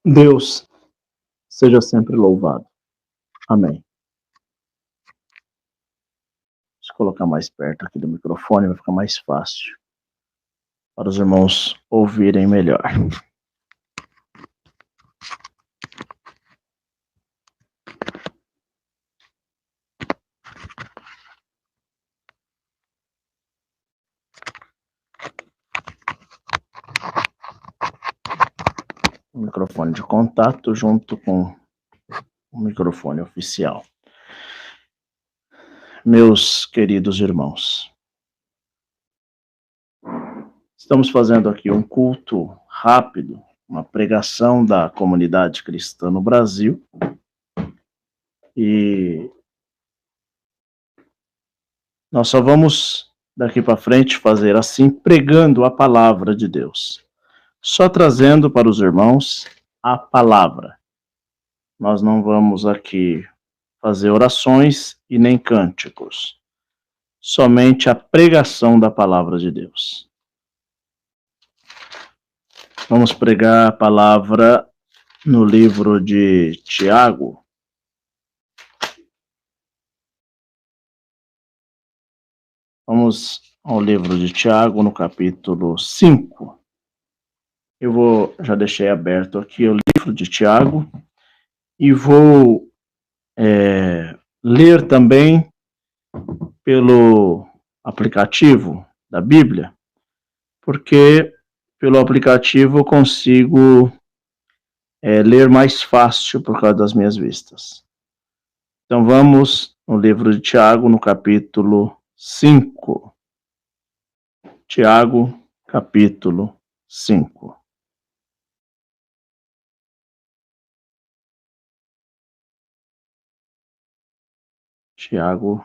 Deus seja sempre louvado. Amém. Deixa eu colocar mais perto aqui do microfone, vai ficar mais fácil para os irmãos ouvirem melhor. O microfone de contato junto com o microfone oficial. Meus queridos irmãos, estamos fazendo aqui um culto rápido, uma pregação da comunidade cristã no Brasil, e nós só vamos daqui para frente fazer assim, pregando a palavra de Deus, só trazendo para os irmãos a palavra. Nós não vamos aqui fazer orações e nem cânticos, somente a pregação da palavra de Deus. Vamos pregar a palavra no livro de Tiago. Vamos ao livro de Tiago, no capítulo 5. Já deixei aberto aqui o livro de Tiago e vou ler também pelo aplicativo da Bíblia, porque pelo aplicativo eu consigo ler mais fácil por causa das minhas vistas. Então vamos no livro de Tiago, no capítulo 5. Tiago, capítulo 5. Tiago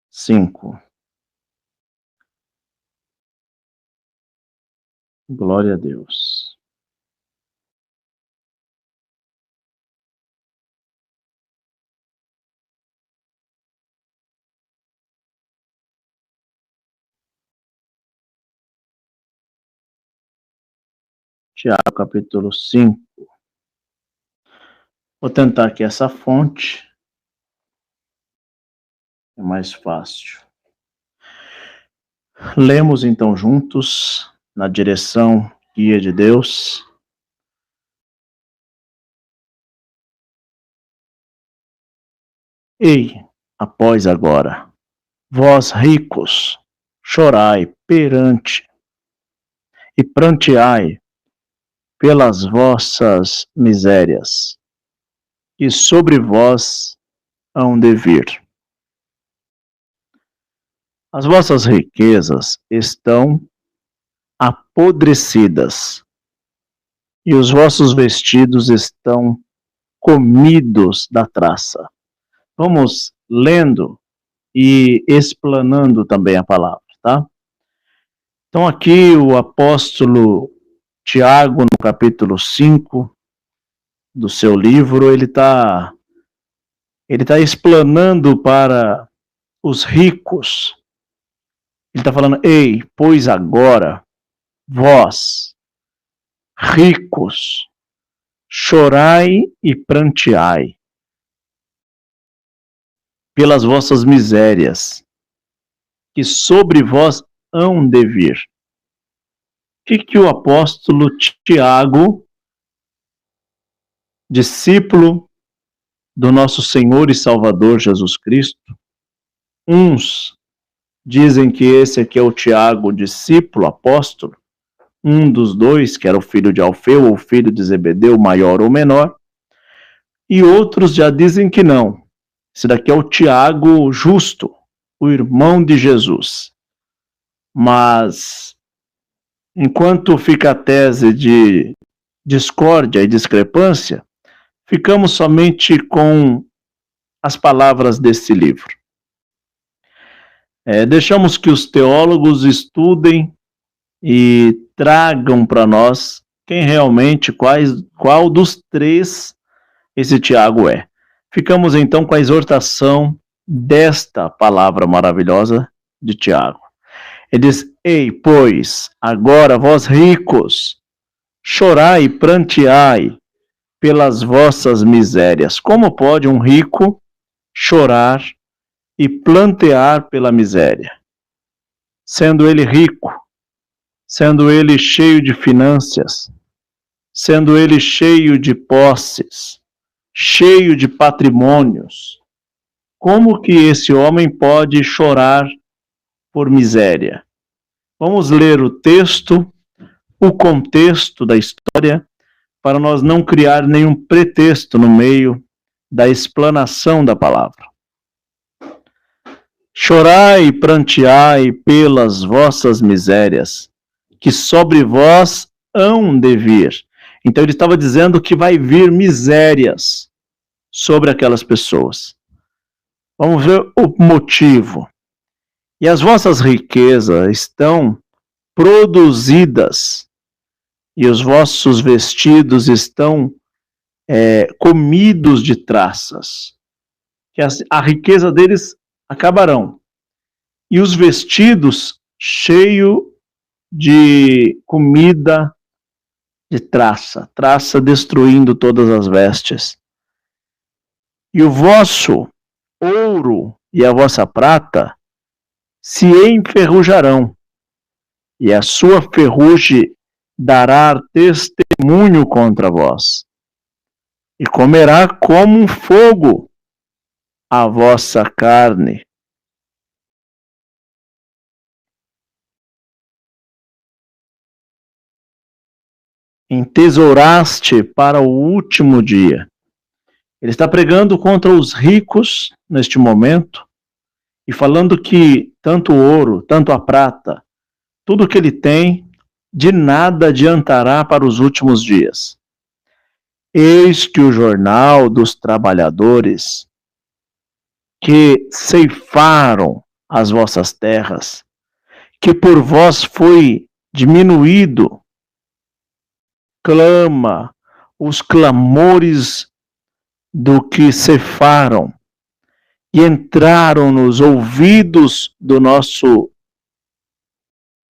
5. Glória a Deus. Tiago, capítulo 5. Vou tentar aqui essa fonte. É mais fácil. Lemos então juntos, na direção guia de Deus. Ei, após agora, vós ricos, chorai perante e pranteai pelas vossas misérias, que sobre vós hão de vir. As vossas riquezas estão apodrecidas, e os vossos vestidos estão comidos da traça. Vamos lendo e explanando também a palavra, tá? Então aqui o apóstolo Tiago, no capítulo 5 do seu livro, ele tá explanando para os ricos. Ele está falando: ei, pois agora, vós, ricos, chorai e pranteai pelas vossas misérias, que sobre vós hão de vir. O que o apóstolo Tiago, discípulo do nosso Senhor e Salvador Jesus Cristo, uns dizem que esse aqui é o Tiago, discípulo, apóstolo, um dos dois, que era o filho de Alfeu ou filho de Zebedeu, maior ou menor, e outros já dizem que não. Esse daqui é o Tiago justo, o irmão de Jesus. Mas, enquanto fica a tese de discórdia e discrepância, ficamos somente com as palavras desse livro. Deixamos que os teólogos estudem e tragam para nós quem realmente, qual dos três esse Tiago é. Ficamos então com a exortação desta palavra maravilhosa de Tiago. Ele diz: ei, pois, agora vós ricos, chorai e pranteai pelas vossas misérias. Como pode um rico chorar e plantear pela miséria? Sendo ele rico, sendo ele cheio de finanças, sendo ele cheio de posses, cheio de patrimônios, como que esse homem pode chorar por miséria? Vamos ler o texto, o contexto da história, para nós não criar nenhum pretexto no meio da explanação da palavra. Chorai e pranteai pelas vossas misérias, que sobre vós hão de vir. Então ele estava dizendo que vai vir misérias sobre aquelas pessoas. Vamos ver o motivo. E as vossas riquezas estão produzidas, e os vossos vestidos estão comidos de traças. Que a riqueza deles acabarão. E os vestidos cheios de comida de traça, traça destruindo todas as vestes. E o vosso ouro e a vossa prata se enferrujarão, e a sua ferrugem dará testemunho contra vós, e comerá como um fogo a vossa carne. Entesouraste para o último dia. Ele está pregando contra os ricos neste momento e falando que tanto o ouro, tanto a prata, tudo que ele tem, de nada adiantará para os últimos dias. Eis que o jornal dos trabalhadores que ceifaram as vossas terras, que por vós foi diminuído, clama os clamores do que ceifaram e entraram nos ouvidos do nosso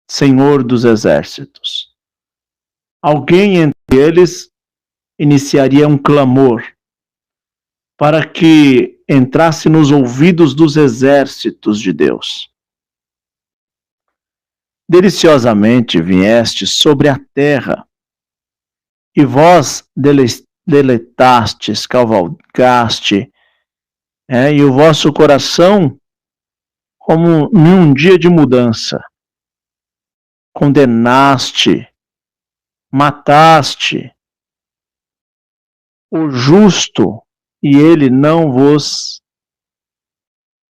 Senhor dos Exércitos. Alguém entre eles iniciaria um clamor para que entrasse nos ouvidos dos exércitos de Deus. Deliciosamente vieste sobre a terra, e vós deletastes, cavalgaste, e o vosso coração, como em um dia de mudança, condenaste, mataste o justo, e ele não vos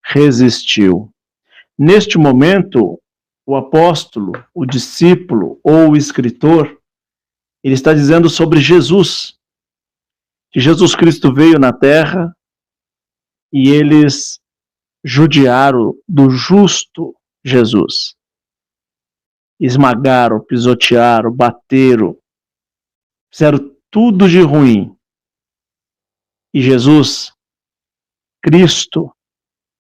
resistiu. Neste momento, o apóstolo, o discípulo ou o escritor, ele está dizendo sobre Jesus, que Jesus Cristo veio na terra e eles judiaram do justo Jesus. Esmagaram, pisotearam, bateram, fizeram tudo de ruim. E Jesus, Cristo,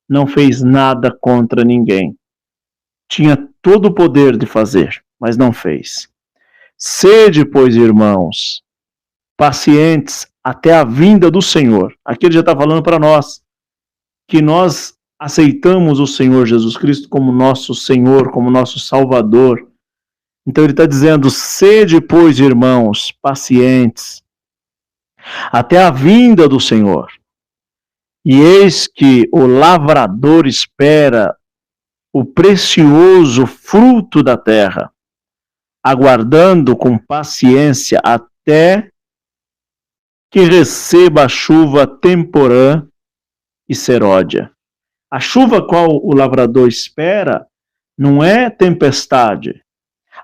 não fez nada contra ninguém. Tinha todo o poder de fazer, mas não fez. Sede, pois, irmãos, pacientes até a vinda do Senhor. Aqui ele já está falando para nós, que nós aceitamos o Senhor Jesus Cristo como nosso Senhor, como nosso Salvador. Então ele está dizendo, sede, pois, irmãos, pacientes, até a vinda do Senhor. E eis que o lavrador espera o precioso fruto da terra, aguardando com paciência até que receba a chuva temporã e seródia. A chuva qual o lavrador espera não é tempestade.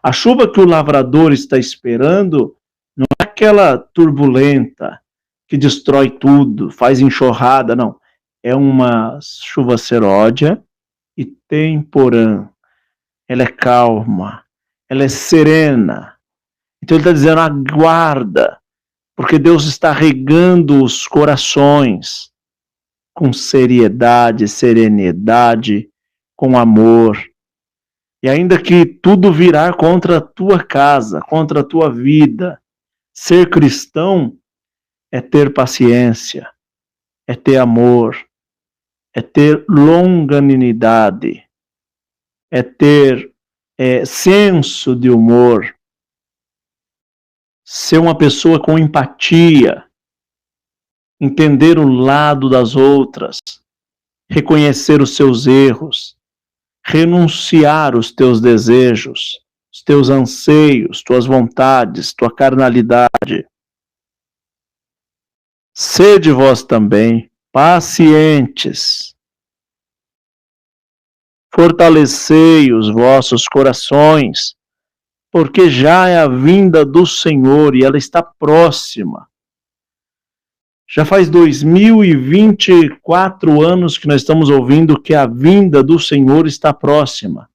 A chuva que o lavrador está esperando não é aquela turbulenta que destrói tudo, faz enxurrada, não. É uma chuva seródia e temporã. Ela é calma, ela é serena. Então ele está dizendo, aguarda, porque Deus está regando os corações com seriedade, serenidade, com amor. E ainda que tudo virá contra a tua casa, contra a tua vida, Ser cristão é ter paciência, é ter amor, é ter longanimidade, é ter senso de humor, ser uma pessoa com empatia, entender o lado das outras, reconhecer os seus erros, renunciar os teus desejos, os teus anseios, tuas vontades, tua carnalidade. Sede vós também pacientes, fortalecei os vossos corações, porque já é a vinda do Senhor e ela está próxima. Já faz 2024 anos que nós estamos ouvindo que a vinda do Senhor está próxima,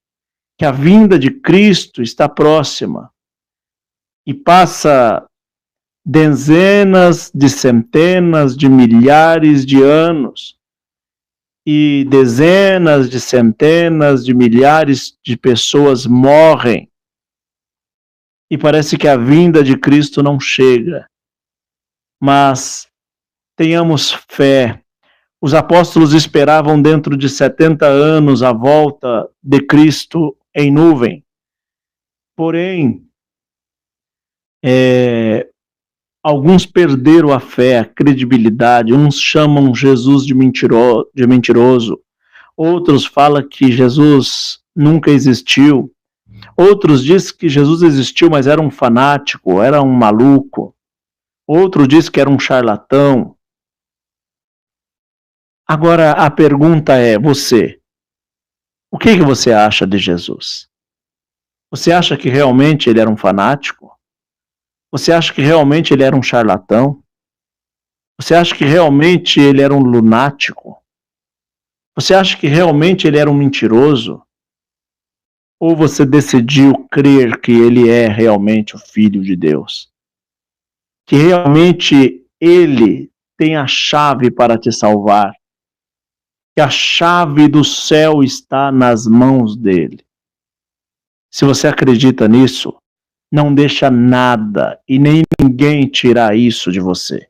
que a vinda de Cristo está próxima. E passa dezenas de centenas de milhares de anos, e dezenas de centenas de milhares de pessoas morrem, e parece que a vinda de Cristo não chega. Mas tenhamos fé. Os apóstolos esperavam dentro de 70 anos a volta de Cristo em nuvem. Porém, alguns perderam a fé, a credibilidade. Uns chamam Jesus de mentiroso. Outros falam que Jesus nunca existiu. Outros dizem que Jesus existiu, mas era um fanático, era um maluco. Outro diz que era um charlatão. Agora a pergunta é, você, o que você acha de Jesus? Você acha que realmente ele era um fanático? Você acha que realmente ele era um charlatão? Você acha que realmente ele era um lunático? Você acha que realmente ele era um mentiroso? Ou você decidiu crer que ele é realmente o Filho de Deus? Que realmente ele tem a chave para te salvar? Que a chave do céu está nas mãos dele? Se você acredita nisso, não deixa nada e nem ninguém tirar isso de você.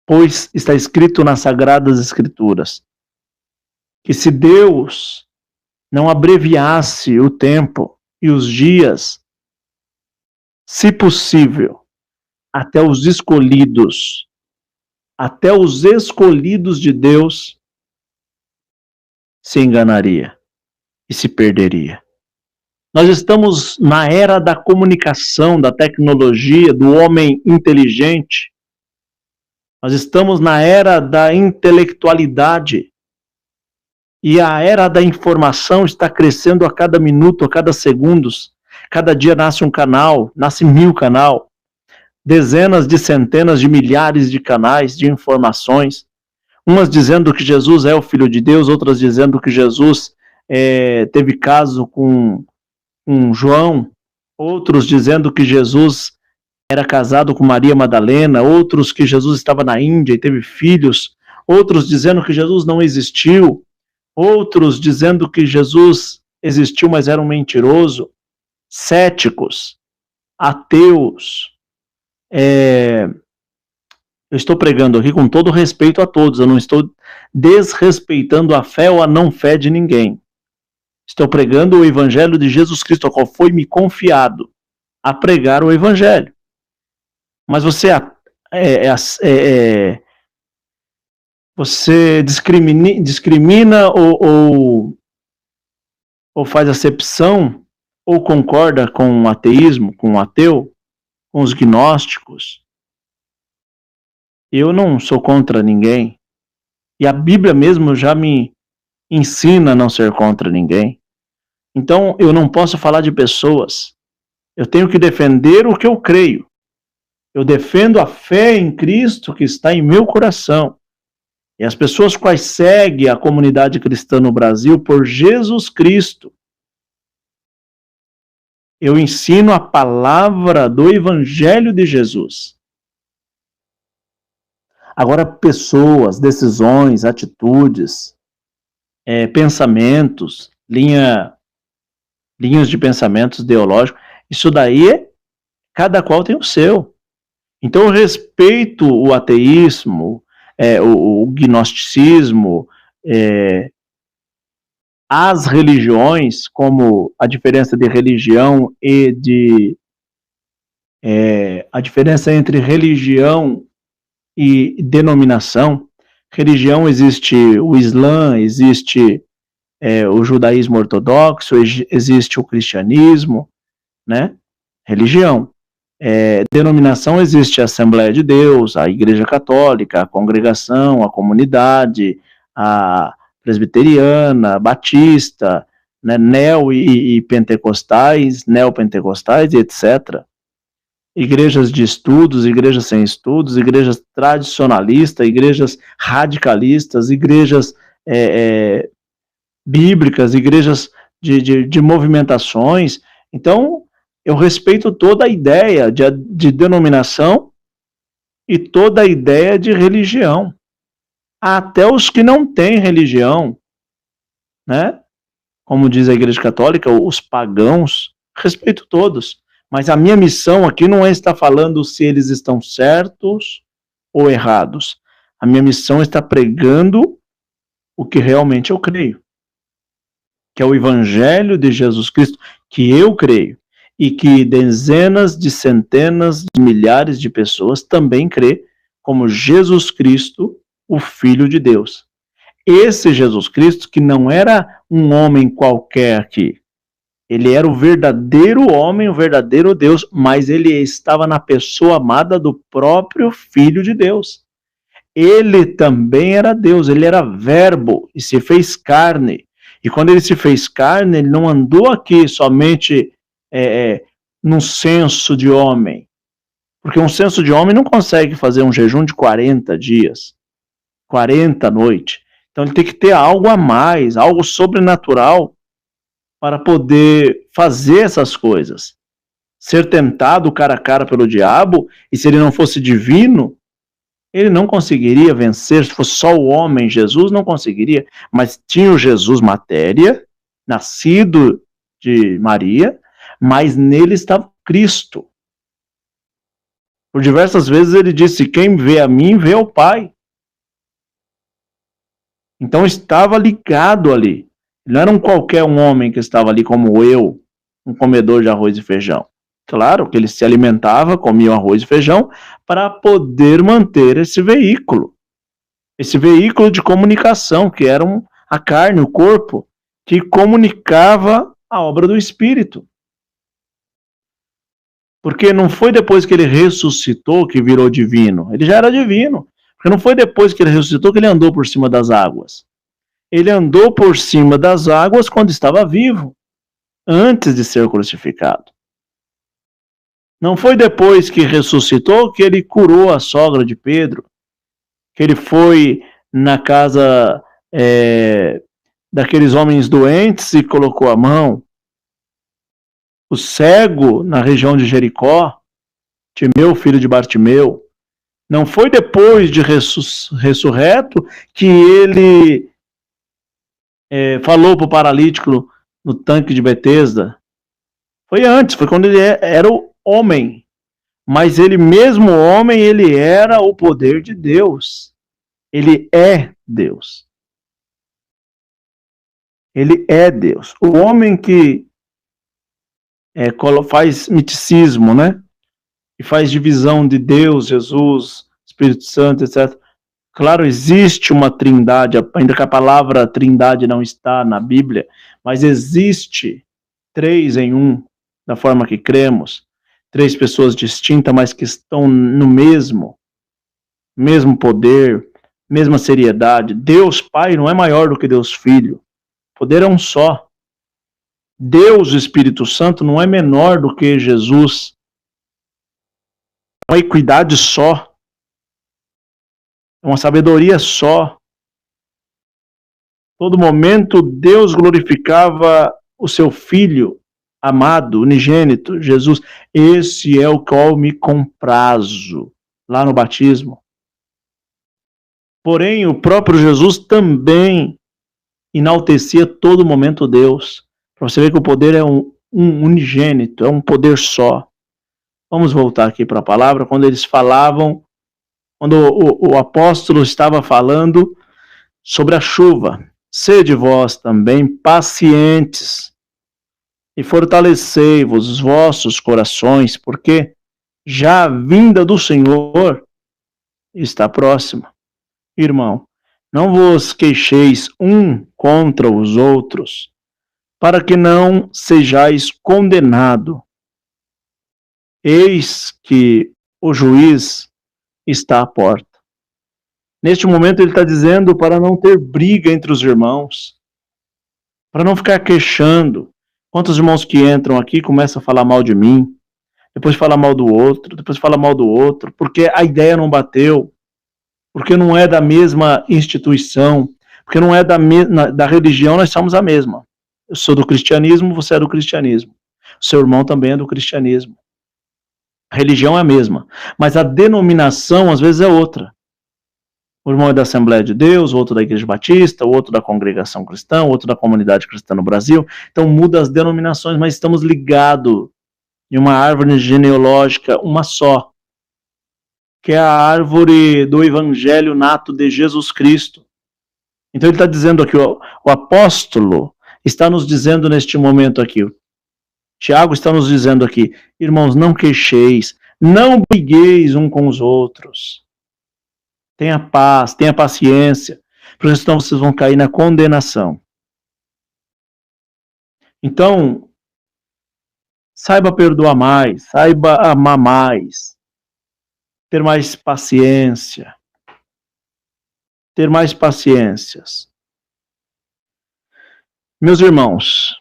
Pois está escrito nas Sagradas Escrituras que se Deus não abreviasse o tempo e os dias, se possível, até os escolhidos de Deus se enganaria e se perderia. Nós estamos na era da comunicação, da tecnologia, do homem inteligente. Nós estamos na era da intelectualidade. E a era da informação está crescendo a cada minuto, a cada segundo. Cada dia nasce um canal, nasce 1000 canais. Dezenas de centenas de milhares de canais de informações. Umas dizendo que Jesus é o Filho de Deus, outras dizendo que Jesus teve caso com João, outros dizendo que Jesus era casado com Maria Madalena, outros que Jesus estava na Índia e teve filhos, outros dizendo que Jesus não existiu, outros dizendo que Jesus existiu, mas era um mentiroso, céticos, ateus. Eu estou pregando aqui com todo respeito a todos, eu não estou desrespeitando a fé ou a não fé de ninguém. Estou pregando o Evangelho de Jesus Cristo, ao qual foi me confiado a pregar o Evangelho. Mas você você discrimina ou faz acepção ou concorda com o ateísmo, com o ateu, com os gnósticos. Eu não sou contra ninguém. E a Bíblia mesmo já me ensina a não ser contra ninguém. Então eu não posso falar de pessoas. Eu tenho que defender o que eu creio. Eu defendo a fé em Cristo que está em meu coração. E as pessoas quais seguem a comunidade cristã no Brasil por Jesus Cristo. Eu ensino a palavra do Evangelho de Jesus. Agora, pessoas, decisões, atitudes, pensamentos, linhas de pensamentos ideológicos, isso daí é Cada qual tem o seu. Então eu respeito o ateísmo, o gnosticismo, as religiões, como a diferença de religião e a diferença entre religião e denominação. Religião existe o Islã, existe o judaísmo ortodoxo, existe o cristianismo, né? Religião. Denominação existe a Assembleia de Deus, a Igreja Católica, a Congregação, a Comunidade, a Presbiteriana, Batista, né, neo e pentecostais, neopentecostais, etc. Igrejas de estudos, igrejas sem estudos, igrejas tradicionalistas, igrejas radicalistas, igrejas bíblicas, igrejas de movimentações. Então, eu respeito toda a ideia de denominação e toda a ideia de religião. Até os que não têm religião, né? Como diz a Igreja Católica, os pagãos, respeito todos. Mas a minha missão aqui não é estar falando se eles estão certos ou errados. A minha missão é estar pregando o que realmente eu creio, que é o Evangelho de Jesus Cristo, que eu creio, e que dezenas de centenas de milhares de pessoas também crê como Jesus Cristo, o Filho de Deus. Esse Jesus Cristo que não era um homem qualquer aqui, ele era o verdadeiro homem, o verdadeiro Deus, mas ele estava na pessoa amada do próprio Filho de Deus. Ele também era Deus, ele era verbo e se fez carne. E quando ele se fez carne, ele não andou aqui somente num senso de homem. Porque um senso de homem não consegue fazer um jejum de 40 dias, 40 noites. Então ele tem que ter algo a mais, algo sobrenatural para poder fazer essas coisas. Ser tentado cara a cara pelo diabo, e se ele não fosse divino, ele não conseguiria vencer. Se fosse só o homem, Jesus não conseguiria. Mas tinha o Jesus matéria, nascido de Maria, mas nele estava Cristo. Por diversas vezes ele disse: quem vê a mim, vê ao Pai. Então estava ligado ali. Não era qualquer homem que estava ali como eu, um comedor de arroz e feijão. Claro que ele se alimentava, comia arroz e feijão, para poder manter esse veículo de comunicação, que era a carne, o corpo, que comunicava a obra do Espírito. Porque não foi depois que ele ressuscitou que virou divino, ele já era divino. Porque não foi depois que ele ressuscitou que ele andou por cima das águas. Ele andou por cima das águas quando estava vivo, antes de ser crucificado. Não foi depois que ressuscitou que ele curou a sogra de Pedro, que ele foi na casa daqueles homens doentes e colocou a mão. O cego na região de Jericó, Timeu, filho de Bartimeu. Não foi depois de ressurreto que ele falou para o paralítico no tanque de Betesda. Foi antes, foi quando ele era o homem. Mas ele mesmo homem, ele era o poder de Deus. Ele é Deus. Ele é Deus. O homem que faz miticismo, né? E faz divisão de Deus, Jesus, Espírito Santo, etc. Claro, existe uma trindade, ainda que a palavra trindade não está na Bíblia, mas existe 3 em 1, da forma que cremos. 3 pessoas distintas, mas que estão no mesmo poder, mesma seriedade. Deus Pai não é maior do que Deus Filho. O poder é um só. Deus, o Espírito Santo, não é menor do que Jesus. É uma equidade só. É uma sabedoria só. Todo momento Deus glorificava o seu Filho amado, unigênito, Jesus. Esse é o qual me comprazo, lá no batismo. Porém, o próprio Jesus também enaltecia todo momento Deus. Para você ver que o poder é um unigênito, é um poder só. Vamos voltar aqui para a palavra, quando eles falavam, quando o apóstolo estava falando sobre a chuva. Sede vós também pacientes e fortalecei-vos os vossos corações, porque já a vinda do Senhor está próxima. Irmão, não vos queixeis um contra os outros, para que não sejais condenado. Eis que o juiz está à porta. Neste momento ele está dizendo para não ter briga entre os irmãos, para não ficar queixando. Quantos irmãos que entram aqui começam a falar mal de mim, depois fala mal do outro, depois fala mal do outro, porque a ideia não bateu, porque não é da mesma instituição, porque não é da religião, nós somos a mesma. Eu sou do cristianismo, você é do cristianismo. O seu irmão também é do cristianismo. A religião é a mesma, mas a denominação às vezes é outra. O irmão é da Assembleia de Deus, o outro da Igreja Batista, o outro da Congregação Cristã, o outro da Comunidade Cristã no Brasil. Então muda as denominações, mas estamos ligados em uma árvore genealógica, uma só, que é a árvore do Evangelho nato de Jesus Cristo. Então ele está dizendo aqui, o apóstolo está nos dizendo neste momento aqui, Tiago está nos dizendo aqui, irmãos, não queixeis, não brigueis um com os outros. Tenha paz, tenha paciência, porque senão vocês vão cair na condenação. Então, saiba perdoar mais, saiba amar mais, ter mais paciência, ter mais paciências. Meus irmãos,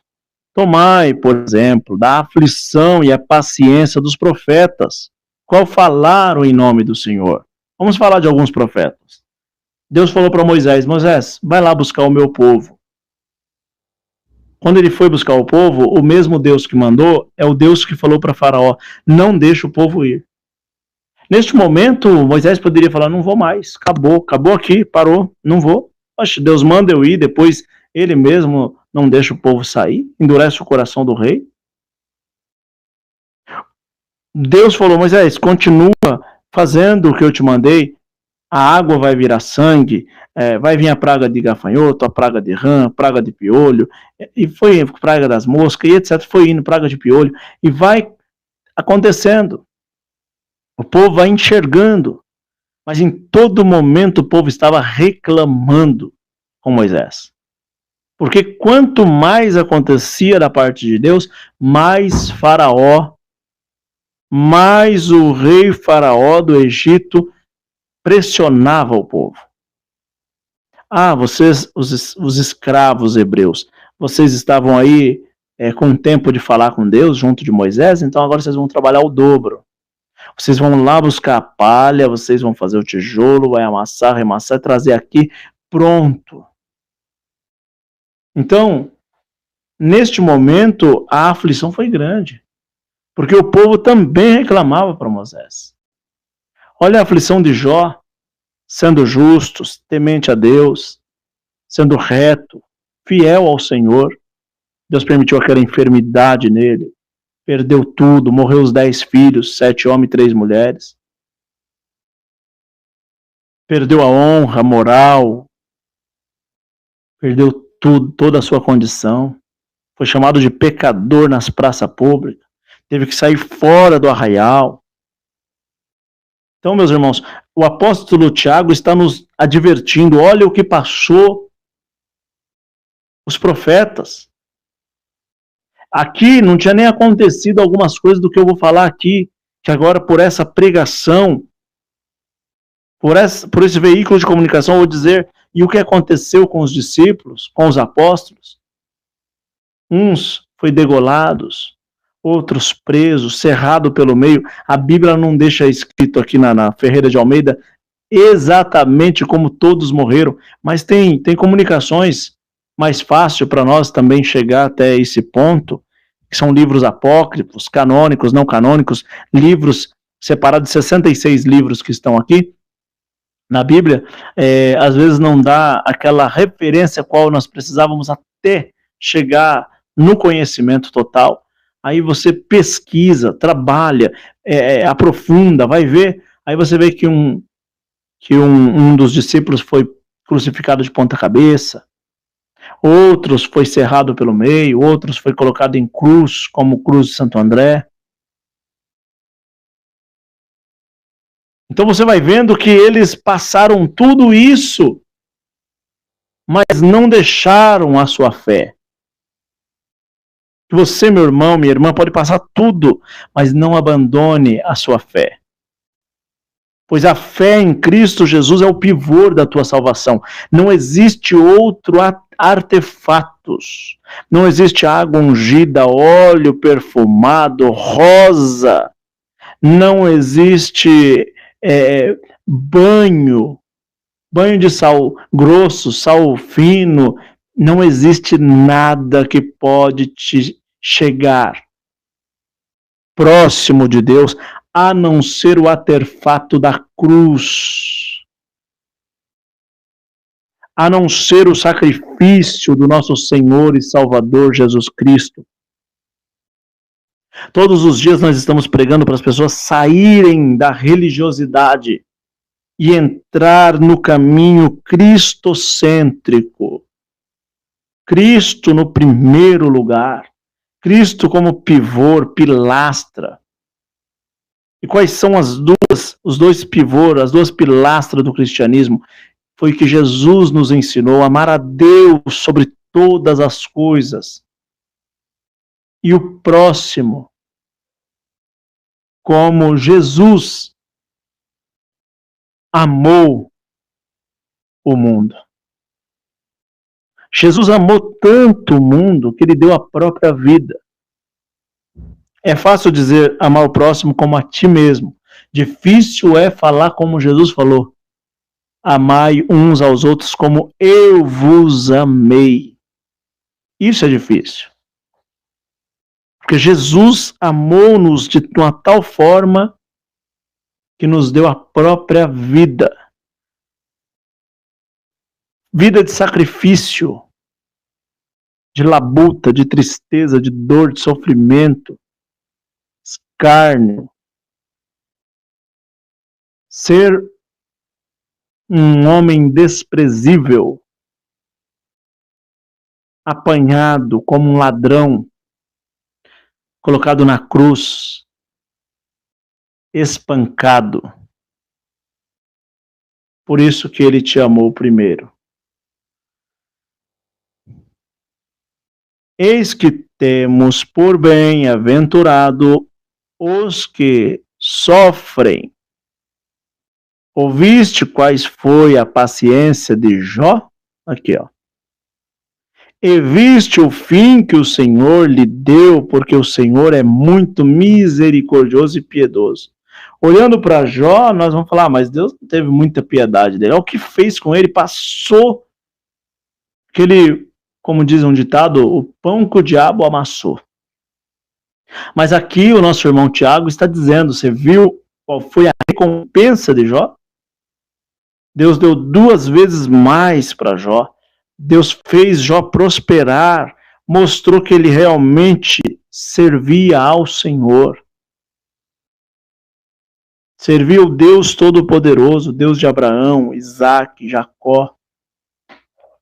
tomai, por exemplo, da aflição e a paciência dos profetas, qual falaram em nome do Senhor. Vamos falar de alguns profetas. Deus falou para Moisés, Moisés, vai lá buscar o meu povo. Quando ele foi buscar o povo, o mesmo Deus que mandou é o Deus que falou para Faraó, não deixa o povo ir. Neste momento, Moisés poderia falar, não vou mais, acabou aqui, parou, não vou. Oxe, Deus manda eu ir, depois ele mesmo não deixa o povo sair, endurece o coração do rei. Deus falou, Moisés, continua fazendo o que eu te mandei, a água vai virar sangue, vai vir a praga de gafanhoto, a praga de rã, praga de piolho, e foi praga das moscas, e etc. Foi indo, praga de piolho, e vai acontecendo. O povo vai enxergando, mas em todo momento o povo estava reclamando com Moisés. Porque quanto mais acontecia da parte de Deus, mais Faraó, mais o rei Faraó do Egito pressionava o povo. Ah, vocês, os escravos hebreus, vocês estavam aí com tempo de falar com Deus junto de Moisés, então agora vocês vão trabalhar o dobro. Vocês vão lá buscar a palha, vocês vão fazer o tijolo, vai amassar, remassar, trazer aqui, pronto. Então, neste momento, a aflição foi grande, porque o povo também reclamava para Moisés. Olha a aflição de Jó, sendo justos, temente a Deus, sendo reto, fiel ao Senhor. Deus permitiu aquela enfermidade nele, perdeu tudo, morreu os 10 filhos, 7 homens e 3 mulheres. Perdeu a honra, a moral, perdeu tudo, toda a sua condição. Foi chamado de pecador nas praças públicas, teve que sair fora do arraial. Então, meus irmãos, o apóstolo Tiago está nos advertindo, olha o que passou os profetas. Aqui não tinha nem acontecido algumas coisas do que eu vou falar aqui, que agora por essa pregação, por esse veículo de comunicação, eu vou dizer, e o que aconteceu com os discípulos, com os apóstolos? Uns foi degolados, outros presos, cerrado pelo meio. A Bíblia não deixa escrito aqui na Ferreira de Almeida exatamente como todos morreram, mas tem comunicações mais fácil para nós também chegar até esse ponto, que são livros apócrifos, canônicos, não canônicos, livros separados de 66 livros que estão aqui na Bíblia, às vezes não dá aquela referência a qual nós precisávamos até chegar no conhecimento total. Aí você pesquisa, trabalha, aprofunda, vai ver. Aí você vê que um dos discípulos foi crucificado de ponta cabeça, outros foi cerrado pelo meio, outros foi colocado em cruz, como cruz de Santo André. Então você vai vendo que eles passaram tudo isso, mas não deixaram a sua fé. Você, meu irmão, minha irmã, pode passar tudo, mas não abandone a sua fé. Pois a fé em Cristo Jesus é o pivô da tua salvação. Não existe outro artefatos. Não existe água ungida, óleo perfumado, rosa. Não existe banho de sal grosso, sal fino. Não existe nada que pode te chegar próximo de Deus, a não ser o artefato da cruz, a não ser o sacrifício do nosso Senhor e Salvador Jesus Cristo. Todos os dias nós estamos pregando para as pessoas saírem da religiosidade e entrar no caminho cristocêntrico. Cristo no primeiro lugar. Cristo como pivô, pilastra. E quais são os dois pivôs, as duas pilastras do cristianismo? Foi que Jesus nos ensinou a amar a Deus sobre todas as coisas. E o próximo, como Jesus amou o mundo. Jesus amou tanto o mundo que ele deu a própria vida. É fácil dizer amar o próximo como a ti mesmo. Difícil é falar como Jesus falou. Amai uns aos outros como eu vos amei. Isso é difícil. Porque Jesus amou-nos de uma tal forma que nos deu a própria vida. Vida de sacrifício, de labuta, de tristeza, de dor, de sofrimento, escárnio. Ser um homem desprezível, apanhado como um ladrão, colocado na cruz, espancado. Por isso que ele te amou primeiro. Eis que temos por bem-aventurado os que sofrem. Ouviste quais foi a paciência de Jó? Aqui, ó. E viste o fim que o Senhor lhe deu, porque o Senhor é muito misericordioso e piedoso. Olhando para Jó, nós vamos falar, mas Deus não teve muita piedade dele. Olha o que fez com ele, passou aquele, como diz um ditado, o pão que o diabo amassou. Mas aqui o nosso irmão Tiago está dizendo, você viu qual foi a recompensa de Jó? Deus deu 2 vezes mais para Jó. Deus fez Jó prosperar, mostrou que ele realmente servia ao Senhor. Servia o Deus Todo-Poderoso, Deus de Abraão, Isaac, Jacó.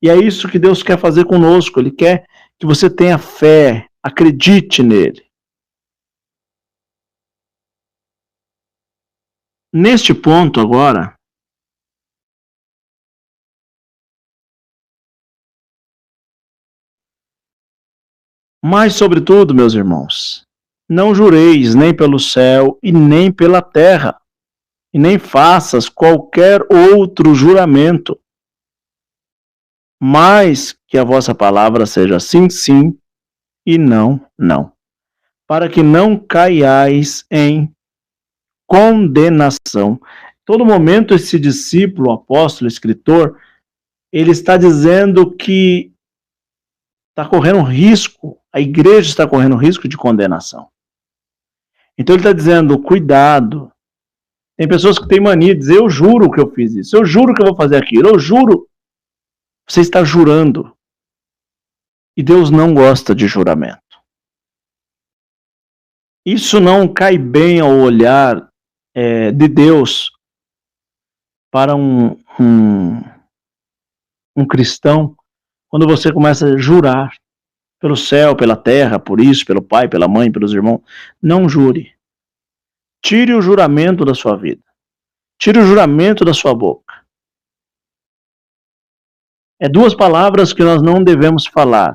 E é isso que Deus quer fazer conosco. Ele quer que você tenha fé, acredite nele. Neste ponto agora, mas, sobretudo, meus irmãos, não jureis nem pelo céu e nem pela terra, e nem faças qualquer outro juramento, mas que a vossa palavra seja sim, sim, e não, não, para que não caiais em condenação. Todo momento esse discípulo, apóstolo, escritor, ele está dizendo que está correndo risco, a igreja está correndo risco de condenação. Então ele está dizendo, cuidado. Tem pessoas que têm mania de dizer, eu juro que eu fiz isso, eu juro que eu vou fazer aquilo, eu juro. Você está jurando. E Deus não gosta de juramento. Isso não cai bem ao olhar de Deus para um cristão, quando você começa a jurar pelo céu, pela terra, por isso, pelo pai, pela mãe, pelos irmãos. Não jure. Tire o juramento da sua vida. Tire o juramento da sua boca. É duas palavras que nós não devemos falar.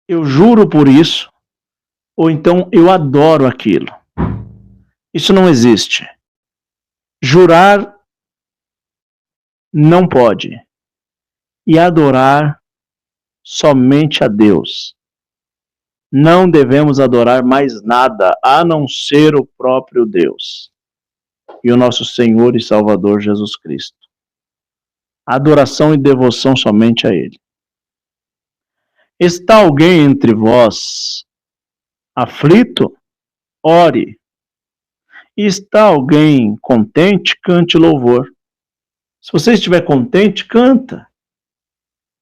Eu juro por isso, ou então eu adoro aquilo. Isso não existe. Jurar não pode. E adorar somente a Deus. Não devemos adorar mais nada a não ser o próprio Deus e o nosso Senhor e Salvador Jesus Cristo. Adoração e devoção somente a Ele. Está alguém entre vós aflito? Ore. E está alguém contente? Cante louvor. Se você estiver contente, canta.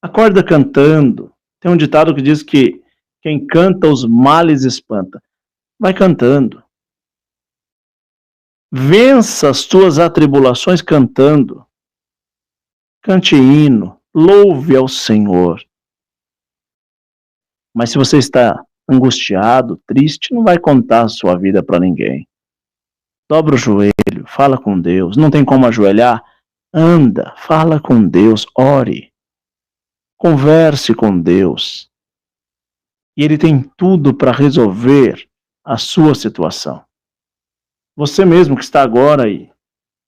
Acorda cantando. Tem um ditado que diz que quem canta os males espanta. Vai cantando. Vença as tuas atribulações cantando. Cante hino, louve ao Senhor. Mas se você está angustiado, triste, não vai contar a sua vida para ninguém. Dobra o joelho, fala com Deus. Não tem como ajoelhar? Anda, fala com Deus, ore. Converse com Deus. E Ele tem tudo para resolver a sua situação. Você mesmo que está agora aí,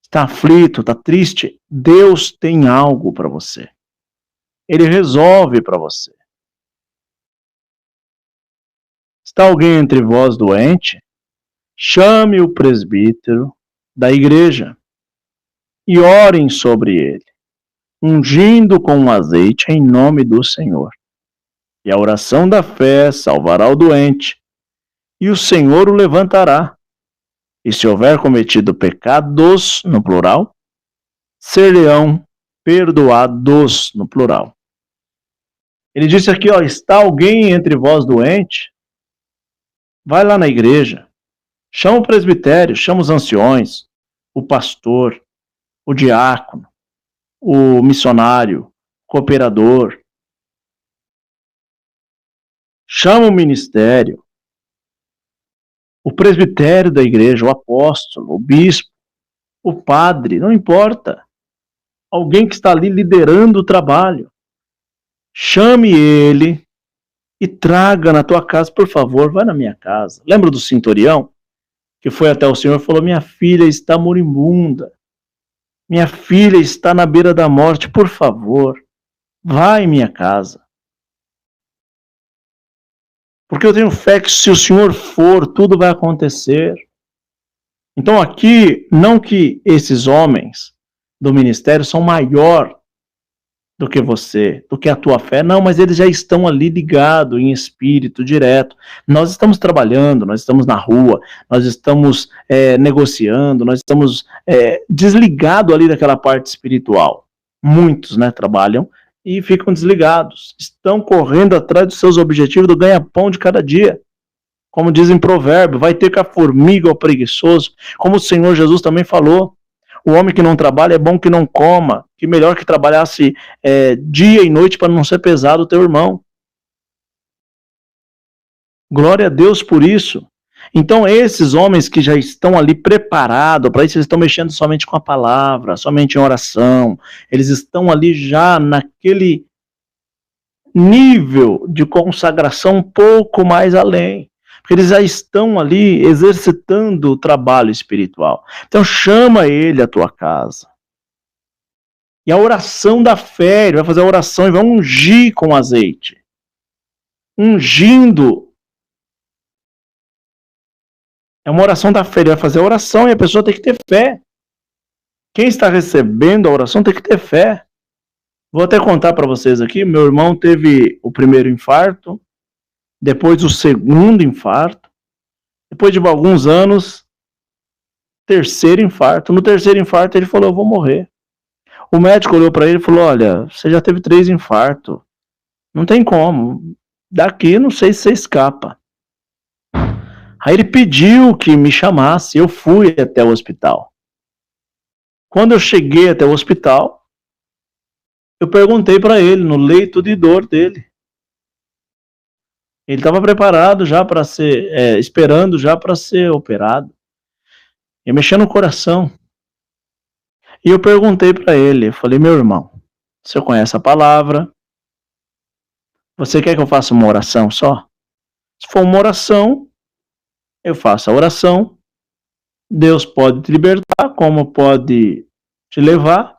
está aflito, está triste, Deus tem algo para você. Ele resolve para você. Está alguém entre vós doente? Chame o presbítero da igreja e orem sobre ele, ungindo com um azeite em nome do Senhor. E a oração da fé salvará o doente, e o Senhor o levantará. E se houver cometido pecados, no plural, ser-lhe-ão perdoados, no plural. Ele disse aqui, está alguém entre vós doente? Vai lá na igreja, chama o presbitério, chama os anciões, o pastor, o diácono, o missionário, o cooperador. Chama o ministério, o presbitério da igreja, o apóstolo, o bispo, o padre, não importa. Alguém que está ali liderando o trabalho. Chame ele e traga na tua casa, por favor, vai na minha casa. Lembra do centurião? Que foi até o Senhor e falou, minha filha está moribunda. Minha filha está na beira da morte, por favor, vai em minha casa. Porque eu tenho fé que se o Senhor for, tudo vai acontecer. Então aqui, não que esses homens do ministério são maior do que você, do que a tua fé, não, mas eles já estão ali ligados em espírito direto. Nós estamos trabalhando, nós estamos na rua, nós estamos negociando, nós estamos desligados ali daquela parte espiritual. Muitos, trabalham e ficam desligados, estão correndo atrás dos seus objetivos do ganha-pão de cada dia. Como diz em provérbio, vai ter com a formiga ou preguiçoso, como o Senhor Jesus também falou. O homem que não trabalha é bom que não coma, que melhor que trabalhasse dia e noite para não ser pesado o teu irmão. Glória a Deus por isso. Então esses homens que já estão ali preparados, para isso eles estão mexendo somente com a palavra, somente em oração, eles estão ali já naquele nível de consagração um pouco mais além. Porque eles já estão ali exercitando o trabalho espiritual. Então chama ele à tua casa. E a oração da fé, ele vai fazer a oração e vai ungir com azeite. Ungindo. É uma oração da fé, ele vai fazer a oração e a pessoa tem que ter fé. Quem está recebendo a oração tem que ter fé. Vou até contar para vocês aqui, meu irmão teve o primeiro infarto, depois o segundo infarto, depois de alguns anos, terceiro infarto. No terceiro infarto ele falou, eu vou morrer. O médico olhou para ele e falou, olha, você já teve 3 infartos, não tem como, daqui não sei se você escapa. Aí ele pediu que me chamasse, eu fui até o hospital. Quando eu cheguei até o hospital, eu perguntei para ele, no leito de dor dele. Ele estava preparado já para ser, esperando já para ser operado. E mexendo no coração. E eu perguntei para ele, eu falei, meu irmão, você conhece a palavra? Você quer que eu faça uma oração só? Se for uma oração, eu faço a oração. Deus pode te libertar, como pode te levar.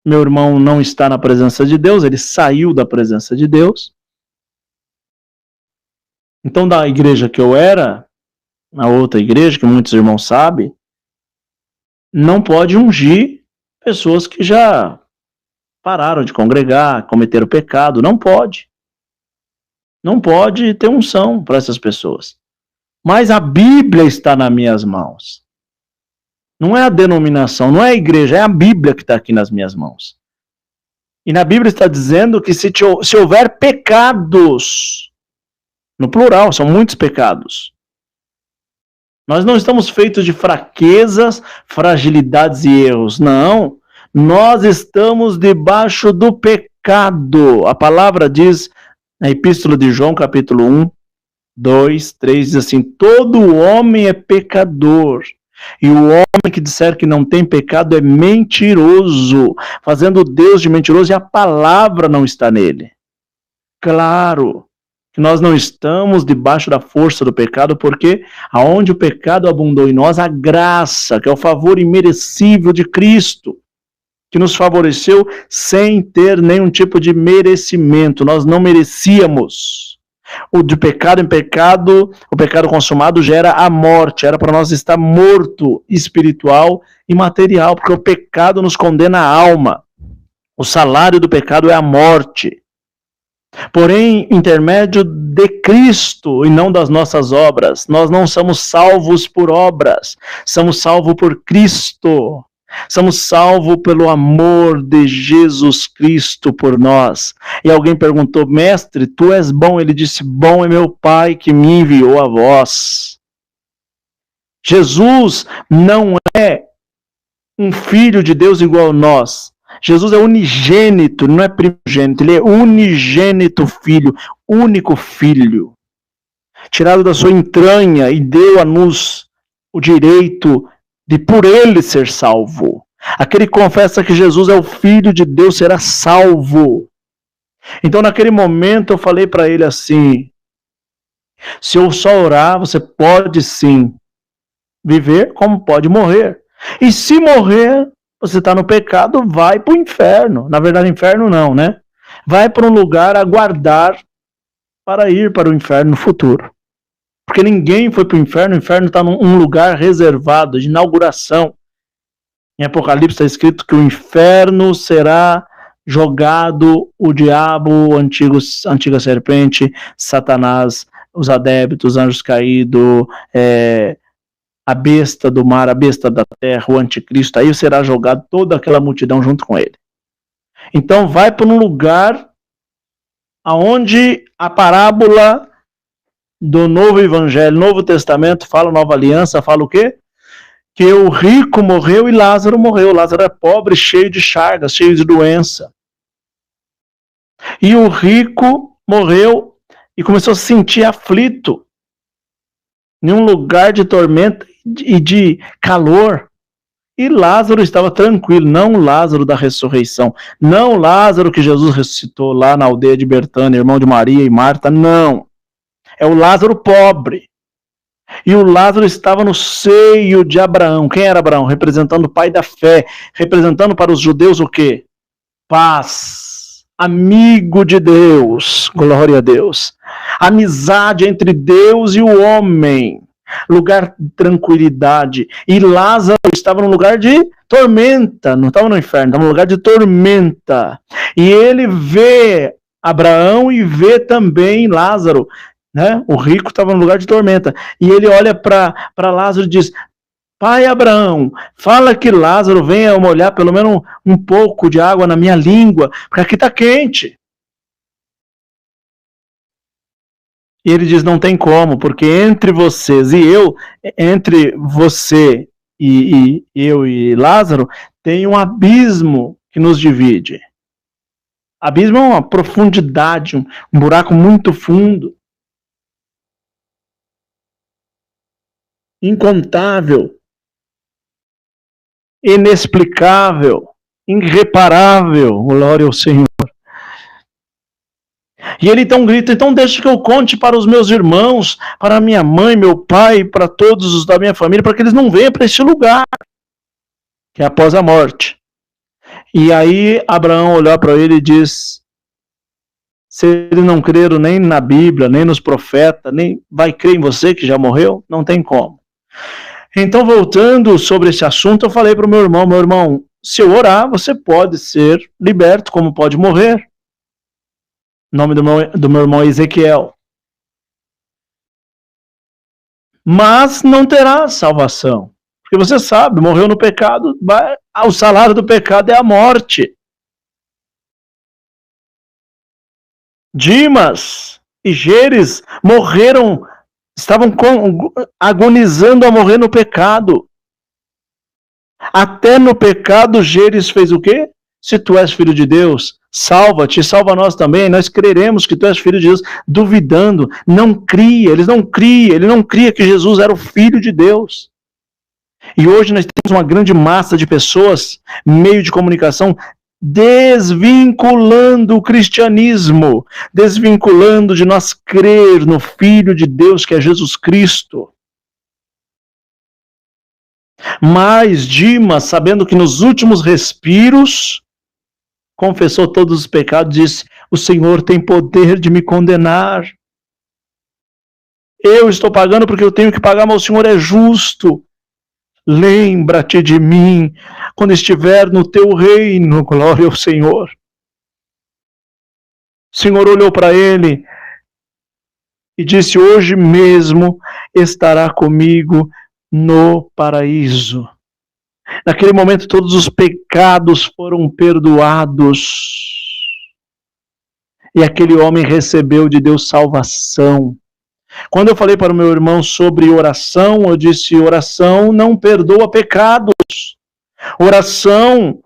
Meu irmão não está na presença de Deus, ele saiu da presença de Deus. Então, da igreja que eu era, na outra igreja, que muitos irmãos sabem, não pode ungir pessoas que já pararam de congregar, cometeram pecado. Não pode. Não pode ter unção para essas pessoas. Mas a Bíblia está nas minhas mãos. Não é a denominação, não é a igreja, é a Bíblia que está aqui nas minhas mãos. E na Bíblia está dizendo que se houver pecados, no plural, são muitos pecados. Nós não estamos feitos de fraquezas, fragilidades e erros, não. Nós estamos debaixo do pecado. A palavra diz, na Epístola de João, capítulo 1, 2, 3, diz assim, todo homem é pecador. E o homem que disser que não tem pecado é mentiroso, fazendo Deus de mentiroso, e a palavra não está nele. Claro que nós não estamos debaixo da força do pecado, porque aonde o pecado abundou em nós, a graça, que é o favor imerecível de Cristo, que nos favoreceu sem ter nenhum tipo de merecimento. Nós não merecíamos. O de pecado em pecado, o pecado consumado gera a morte. Era para nós estar morto espiritual e material, porque o pecado nos condena a alma. O salário do pecado é a morte. Porém, intermédio de Cristo e não das nossas obras. Nós não somos salvos por obras, somos salvos por Cristo. Somos salvos pelo amor de Jesus Cristo por nós. E alguém perguntou, mestre, tu és bom? Ele disse, bom é meu Pai que me enviou a vós. Jesus não é um filho de Deus igual a nós. Jesus é unigênito, não é primogênito, ele é unigênito filho, único filho. Tirado da sua entranha e deu a nos o direito de por ele ser salvo. Aquele que confessa que Jesus é o Filho de Deus será salvo. Então naquele momento eu falei para ele assim, se eu só orar, você pode sim viver como pode morrer. E se morrer, você está no pecado, vai para o inferno. Na verdade, inferno não, né? Vai para um lugar aguardar para ir para o inferno no futuro. Porque ninguém foi para o inferno está num lugar reservado, de inauguração. Em Apocalipse está escrito que o inferno será jogado, o diabo, antiga serpente, Satanás, os adébitos, os anjos caídos, a besta do mar, a besta da terra, o anticristo, aí será jogado toda aquela multidão junto com ele. Então vai para um lugar aonde a parábola do Novo Evangelho, Novo Testamento, fala Nova Aliança, fala o quê? Que o rico morreu e Lázaro morreu. Lázaro é pobre, cheio de chagas, cheio de doença. E o rico morreu e começou a se sentir aflito em um lugar de tormenta e de calor. E Lázaro estava tranquilo, não o Lázaro da ressurreição, não o Lázaro que Jesus ressuscitou lá na aldeia de Betânia, irmão de Maria e Marta, não. É o Lázaro pobre. E o Lázaro estava no seio de Abraão. Quem era Abraão? Representando o pai da fé. Representando para os judeus o quê? Paz. Amigo de Deus. Glória a Deus. Amizade entre Deus e o homem. Lugar de tranquilidade. E Lázaro estava num lugar de tormenta. Não estava no inferno, estava num lugar de tormenta. E ele vê Abraão e vê também Lázaro. Né? O rico estava no lugar de tormenta. E ele olha para Lázaro e diz, pai Abraão, fala que Lázaro venha molhar pelo menos um pouco de água na minha língua, porque aqui está quente. E ele diz, não tem como, porque entre vocês e eu, entre você e eu e Lázaro, tem um abismo que nos divide. Abismo é uma profundidade, um buraco muito fundo. Incontável. Inexplicável. Irreparável. Glória ao Senhor. E ele então grita, então deixa que eu conte para os meus irmãos, para minha mãe, meu pai, para todos os da minha família, para que eles não venham para este lugar, que é após a morte. E aí Abraão olhou para ele e diz, se ele não creram nem na Bíblia, nem nos profetas, nem vai crer em você que já morreu, não tem como. Então, voltando sobre esse assunto, eu falei para o meu irmão, se eu orar, você pode ser liberto, como pode morrer. O nome do meu irmão é Ezequiel. Mas não terá salvação. Porque você sabe, morreu no pecado, o salário do pecado é a morte. Dimas e Gêres morreram, estavam agonizando a morrer no pecado. Até no pecado, Gêres fez o quê? Se tu és filho de Deus, salva-te, salva nós também, nós creremos que tu és filho de Deus, duvidando, não cria, ele não cria que Jesus era o filho de Deus. E hoje nós temos uma grande massa de pessoas, meio de comunicação, desvinculando o cristianismo, desvinculando de nós crer no Filho de Deus, que é Jesus Cristo. Mas Dimas, sabendo que nos últimos respiros, confessou todos os pecados, disse, o Senhor tem poder de me condenar. Eu estou pagando porque eu tenho que pagar, mas o Senhor é justo. Lembra-te de mim quando estiver no teu reino, glória ao Senhor. O Senhor olhou para ele e disse, hoje mesmo estará comigo no paraíso. Naquele momento todos os pecados foram perdoados. E aquele homem recebeu de Deus salvação. Quando eu falei para o meu irmão sobre oração, eu disse, oração não perdoa pecados. Oração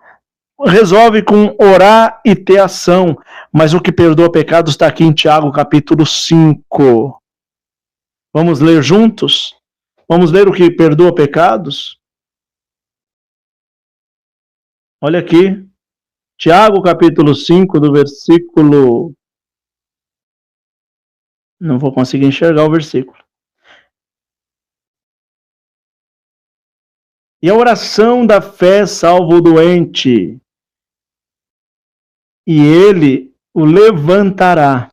resolve com orar e ter ação. Mas o que perdoa pecados está aqui em Tiago, capítulo 5. Vamos ler juntos? Vamos ler o que perdoa pecados? Olha aqui. Tiago, capítulo 5, do versículo... Não vou conseguir enxergar o versículo. E a oração da fé salva o doente, e ele o levantará.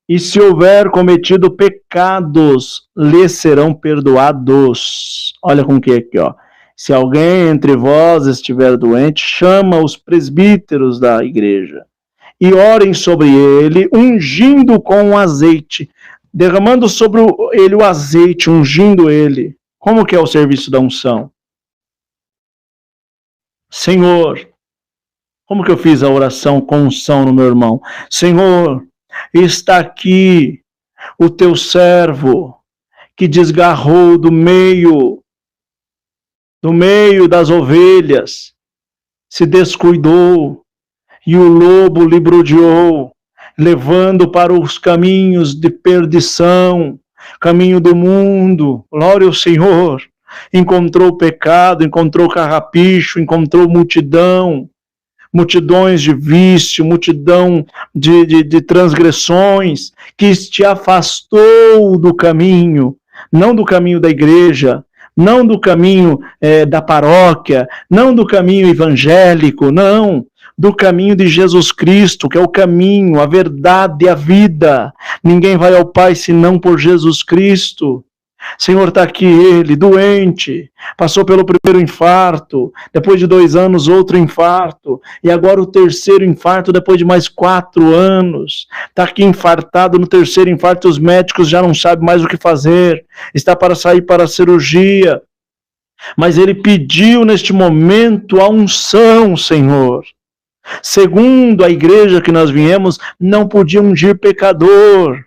E se houver cometido pecados, lhe serão perdoados. Olha com o que aqui, ó. Se alguém entre vós estiver doente, chama os presbíteros da igreja. E orem sobre ele, ungindo com azeite, derramando sobre ele o azeite, ungindo ele. Como que é o serviço da unção? Senhor, como que eu fiz a oração com unção no meu irmão? Senhor, está aqui o teu servo que desgarrou do meio das ovelhas, se descuidou, e o lobo lhe rodeou, levando para os caminhos de perdição, caminho do mundo. Glória ao Senhor. Encontrou pecado, encontrou carrapicho, encontrou multidões de vício, multidão de transgressões, que te afastou do caminho, não do caminho da igreja, não do caminho da paróquia, não do caminho evangélico, não, do caminho de Jesus Cristo, que é o caminho, a verdade e a vida. Ninguém vai ao Pai senão por Jesus Cristo. Senhor, está aqui ele, doente, passou pelo primeiro infarto, depois de 2 anos outro infarto, e agora o terceiro infarto depois de mais 4 anos, está aqui infartado no terceiro infarto, os médicos já não sabem mais o que fazer, está para sair para a cirurgia, mas ele pediu neste momento a unção, Senhor. Segundo a igreja que nós viemos, não podia ungir pecador,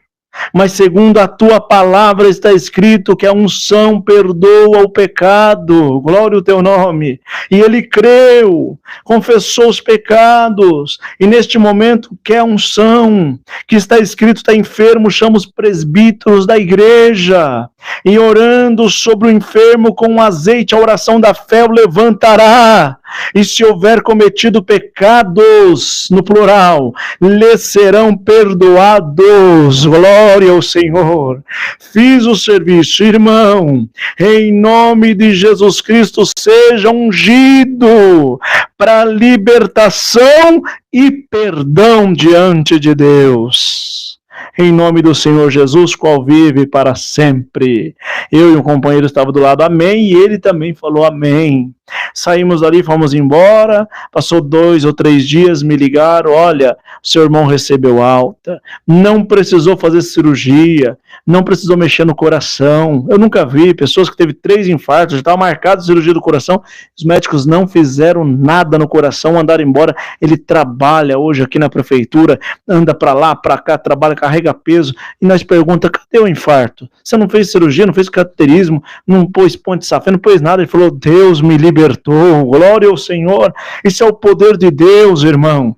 mas segundo a tua palavra está escrito que a unção perdoa o pecado. Glória ao teu nome. E ele creu, confessou os pecados, e neste momento quer a unção, que está escrito, está enfermo, chama os presbíteros da igreja, e orando sobre o enfermo com azeite, a oração da fé o levantará. E se houver cometido pecados, no plural, lhe serão perdoados. Glória ao Senhor. Fiz o serviço, irmão, em nome de Jesus Cristo, seja ungido para libertação e perdão diante de Deus. Em nome do Senhor Jesus, qual vive para sempre. Eu e um companheiro estavam do lado, amém, e ele também falou amém. Saímos dali, fomos embora, passou 2 ou 3 dias, me ligaram, olha, o seu irmão recebeu alta, não precisou fazer cirurgia, não precisou mexer no coração. Eu nunca vi pessoas que teve 3 infartos, já estava marcada a cirurgia do coração, os médicos não fizeram nada no coração, mandaram embora. Ele trabalha hoje aqui na prefeitura, anda para lá, para cá, trabalha, carrega peso, e nós perguntamos, cadê o infarto? Você não fez cirurgia, não fez cateterismo, não pôs ponte de safena, não pôs nada. Ele falou, Deus me libertou, glória ao Senhor. Isso é o poder de Deus, irmão.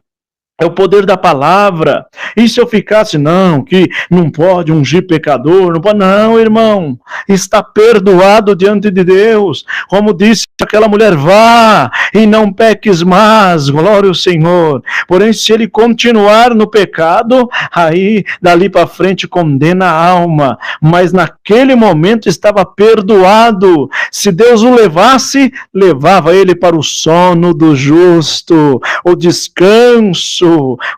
É o poder da palavra. E se eu ficasse, não, que não pode ungir pecador, não pode, não, irmão, está perdoado diante de Deus. Como disse aquela mulher, vá e não peques mais, glória ao Senhor. Porém, se ele continuar no pecado, aí dali para frente condena a alma. Mas naquele momento estava perdoado. Se Deus o levasse, levava ele para o sono do justo, o descanso.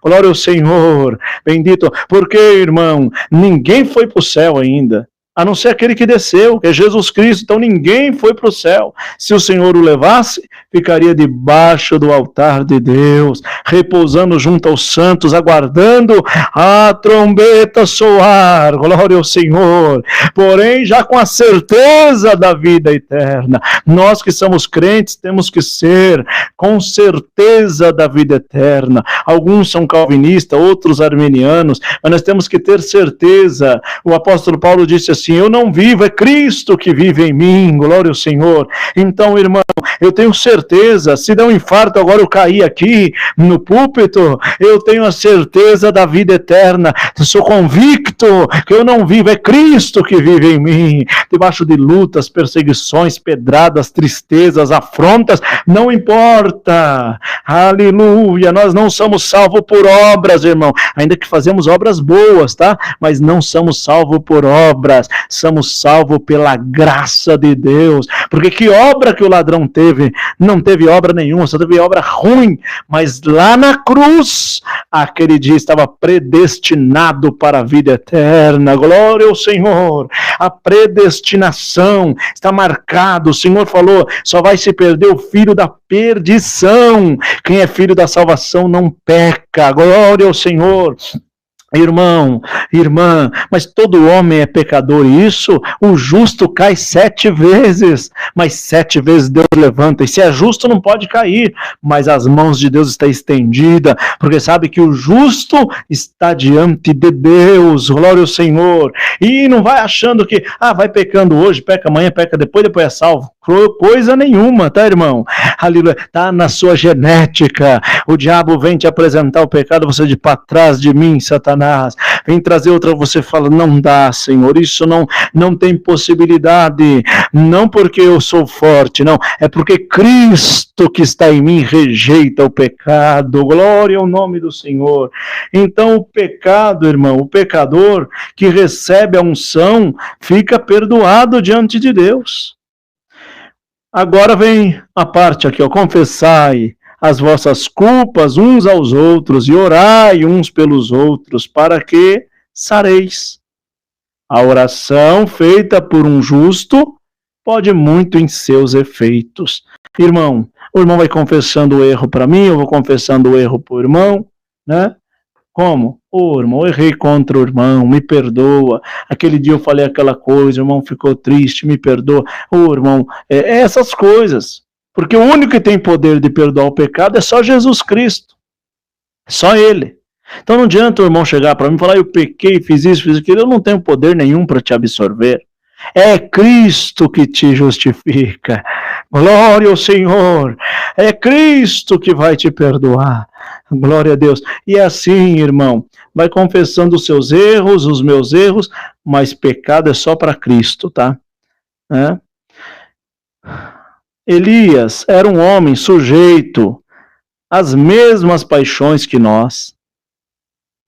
Glória ao Senhor, bendito, porque, irmão, ninguém foi para o céu ainda, a não ser aquele que desceu, que é Jesus Cristo. Então ninguém foi para o céu. Se o Senhor o levasse, ficaria debaixo do altar de Deus, repousando junto aos santos, aguardando a trombeta soar, glória ao Senhor, porém já com a certeza da vida eterna. Nós que somos crentes temos que ser com certeza da vida eterna. Alguns são calvinistas, outros arminianos, mas nós temos que ter certeza. O apóstolo Paulo disse assim, eu não vivo, é Cristo que vive em mim, glória ao Senhor. Então, irmão, eu tenho certeza, se der um infarto agora eu caí aqui no púlpito, eu tenho a certeza da vida eterna, eu sou convicto que eu não vivo, é Cristo que vive em mim. Debaixo de lutas, perseguições, pedradas, tristezas, afrontas, não importa, aleluia, nós não somos salvos por obras, irmão, ainda que fazemos obras boas, tá? Mas não somos salvos por obras, somos salvos pela graça de Deus. Porque que obra que o ladrão teve? Não teve obra nenhuma, só teve obra ruim. Mas lá na cruz, aquele dia estava predestinado para a vida eterna. Glória ao Senhor. A predestinação está marcado. O Senhor falou, só vai se perder o filho da perdição. Quem é filho da salvação não peca. Glória ao Senhor. Irmão, irmã, mas todo homem é pecador, e isso, o justo cai 7 vezes, mas 7 vezes Deus levanta, e se é justo não pode cair, mas as mãos de Deus estão estendidas, porque sabe que o justo está diante de Deus, glória ao Senhor, e não vai achando que, vai pecando hoje, peca amanhã, peca depois é salvo. Coisa nenhuma, tá, irmão? Aleluia, tá na sua genética. O diabo vem te apresentar o pecado, você diz, para trás de mim, Satanás. Vem trazer outra, você fala, não dá, Senhor, isso não tem possibilidade. Não porque eu sou forte, não, é porque Cristo que está em mim rejeita o pecado. Glória ao nome do Senhor. Então o pecado, irmão, o pecador que recebe a unção, fica perdoado diante de Deus. Agora vem a parte aqui, confessai as vossas culpas uns aos outros e orai uns pelos outros, para que sareis. A oração feita por um justo pode muito em seus efeitos. Irmão, o irmão vai confessando o erro para mim, eu vou confessando o erro para o irmão, né? Como? Irmão, eu errei contra o irmão, me perdoa. Aquele dia eu falei aquela coisa, o irmão ficou triste, me perdoa. Irmão, essas coisas. Porque o único que tem poder de perdoar o pecado é só Jesus Cristo. Só Ele. Então não adianta o irmão chegar para mim e falar, eu pequei, fiz isso, fiz aquilo, eu não tenho poder nenhum para te absorver. É Cristo que te justifica. Glória ao Senhor. É Cristo que vai te perdoar. Glória a Deus. E assim, irmão, vai confessando os seus erros, os meus erros, mas pecado é só para Cristo, tá? Elias era um homem sujeito às mesmas paixões que nós.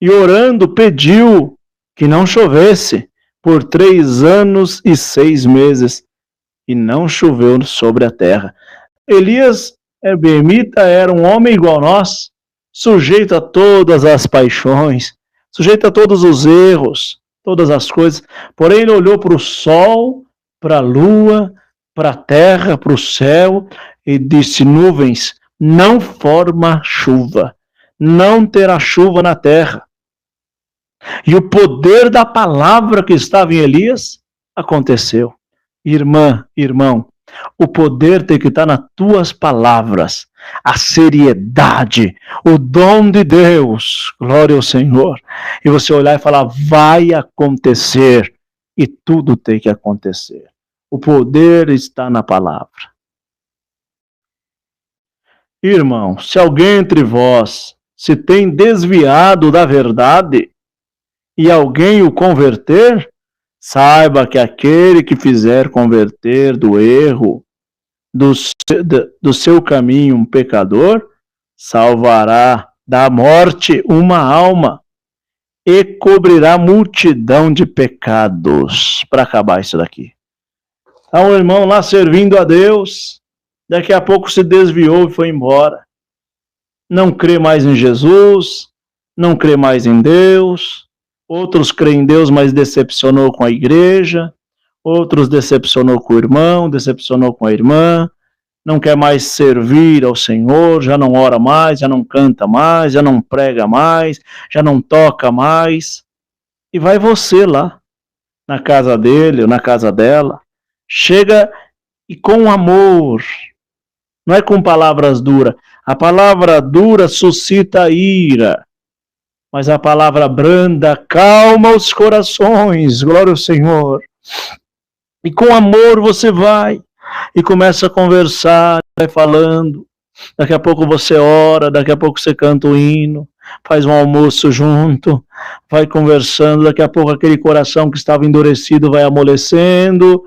E orando pediu que não chovesse por 3 anos e 6 meses. E não choveu sobre a terra. Elias Erbeemita era um homem igual a nós, sujeito a todas as paixões, sujeito a todos os erros, todas as coisas. Porém, ele olhou para o sol, para a lua, para a terra, para o céu, e disse, nuvens, não forma chuva, não terá chuva na terra. E o poder da palavra que estava em Elias aconteceu. Irmã, irmão, o poder tem que estar nas tuas palavras, a seriedade, o dom de Deus, glória ao Senhor. E você olhar e falar, vai acontecer, e tudo tem que acontecer. O poder está na palavra. Irmão, se alguém entre vós se tem desviado da verdade e alguém o converter, saiba que aquele que fizer converter do erro, do seu caminho um pecador, salvará da morte uma alma e cobrirá multidão de pecados. Para acabar isso daqui. Há um irmão lá servindo a Deus, daqui a pouco se desviou e foi embora. Não crê mais em Jesus, não crê mais em Deus. Outros creem em Deus, mas decepcionou com a igreja. Outros decepcionou com o irmão, decepcionou com a irmã. Não quer mais servir ao Senhor, já não ora mais, já não canta mais, já não prega mais, já não toca mais. E vai você lá, na casa dele ou na casa dela. Chega e com amor, não é com palavras duras. A palavra dura suscita ira, mas a palavra branda calma os corações, glória ao Senhor. E com amor você vai e começa a conversar, vai falando. Daqui a pouco você ora, daqui a pouco você canta o hino, faz um almoço junto, vai conversando, daqui a pouco aquele coração que estava endurecido vai amolecendo,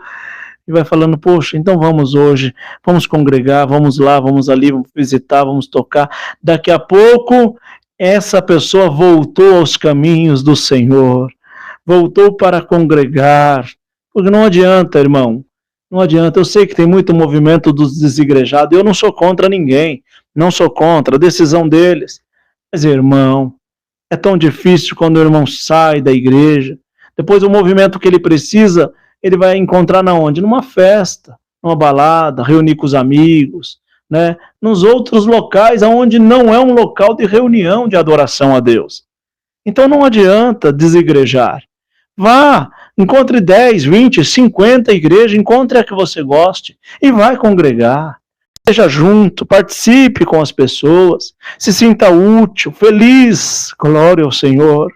e vai falando, poxa, então vamos hoje, vamos congregar, vamos lá, vamos ali, vamos visitar, vamos tocar. Daqui a pouco, essa pessoa voltou aos caminhos do Senhor, voltou para congregar, porque não adianta, irmão, não adianta. Eu sei que tem muito movimento dos desigrejados, eu não sou contra ninguém, não sou contra a decisão deles, mas, irmão, é tão difícil quando o irmão sai da igreja, depois o movimento que ele precisa, ele vai encontrar na onde? Numa festa, numa balada, reunir com os amigos, né? Nos outros locais onde não é um local de reunião, de adoração a Deus. Então não adianta desigrejar. Vá, encontre 10, 20, 50 igrejas, encontre a que você goste e vai congregar. Esteja junto, participe com as pessoas, se sinta útil, feliz, glória ao Senhor.